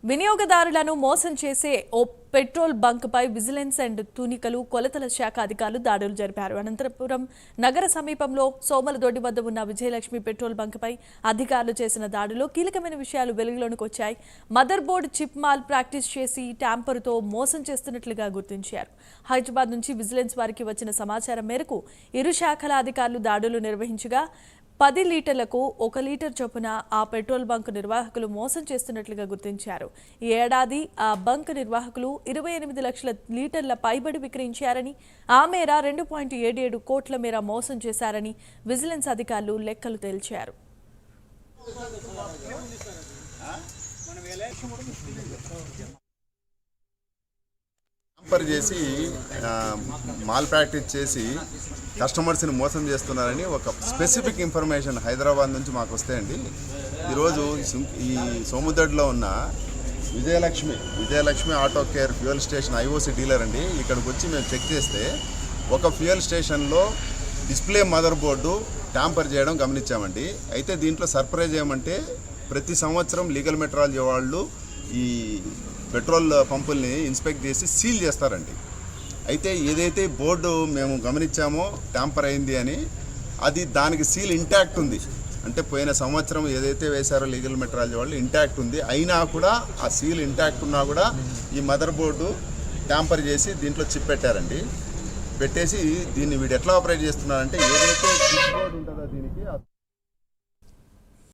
వినియోగదారులను మోసం చేసే ఓ పెట్రోల్ బంక్ పై విజిలెన్స్ అండ్ తూనికలు కొలతల శాఖ అధికారులు దాడులు జరిపారు. అనంతపురం నగర సమీపంలో సోమలదొడ్డి వద్ద ఉన్న విజయలక్ష్మి పెట్రోల్ బంక్ పై అధికారులు చేసిన దాడిలో కీలకమైన విషయాలు వెలుగులోకి వచ్చాయి. Mother board chip mall practice చేసి ట్యాంపర్తో మోసం చేస్తున్నట్లుగా గుర్తించారు. హైదరాబాద్ నుంచి విజిలెన్స్ వారికి వచ్చిన సమాచారం మేరకు ఇరు శాఖల అధికారులు దాడులు నిర్వహించగా 10 లీటర్లకు 1 లీటర్ చొప్పున ఆ పెట్రోల్ బంక్ నిర్వాహకులు మోసం చేస్తున్నట్లుగా గుర్తించారు. ఈ ఏడాది ఆ బంక్ నిర్వాహకులు 28 లక్షల లీటర్ల పైబడి విక్రయించారని, ఆ మేర 2.77 కోట్ల మేర మోసం చేశారని విజిలెన్స్ అధికారులు లెక్కలు తేల్చారు. చేసి మాల్ ప్రాక్టీస్ చేసి కస్టమర్స్ని మోసం చేస్తున్నారని ఒక స్పెసిఫిక్ ఇన్ఫర్మేషన్ హైదరాబాద్ నుంచి మాకు వస్తాయండి. ఈరోజు ఈ సోముదడ్లో ఉన్న Vijayalakshmi auto care fuel station IOC dealer అండి. ఇక్కడికి వచ్చి మేము చెక్ చేస్తే ఒక ఫ్యూయల్ స్టేషన్లో డిస్ప్లే మదర్ బోర్డు ట్యాంపర్ చేయడం గమనించామండి. అయితే దీంట్లో సర్ప్రైజ్ ఏమంటే ప్రతి సంవత్సరం లీగల్ మెట్రాలజీ వాళ్ళు ఈ పెట్రోల్ పంపుల్ని ఇన్స్పెక్ట్ చేసి సీల్ చేస్తారండి. అయితే ఏదైతే బోర్డు మేము గమనించామో ట్యాంపర్ అయింది అని, అది దానికి సీల్ ఇంటాక్ట్ ఉంది. అంటే పోయిన సంవత్సరం ఏదైతే వేశారో లీగల్ మెట్రాలజీ వాళ్ళు ఇంటాక్ట్ ఉంది. అయినా కూడా ఆ సీల్ ఇంటాక్ట్ ఉన్నా కూడా ఈ మదర్ బోర్డు ట్యాంపర్ చేసి దీంట్లో చిప్ పెట్టారండి. పెట్టేసి దీన్ని వీడు ఎట్లా ఆపరేట్ చేస్తున్నారంటే ఏదైతే చిప్ బోర్డు ఉంటుందో దీనికి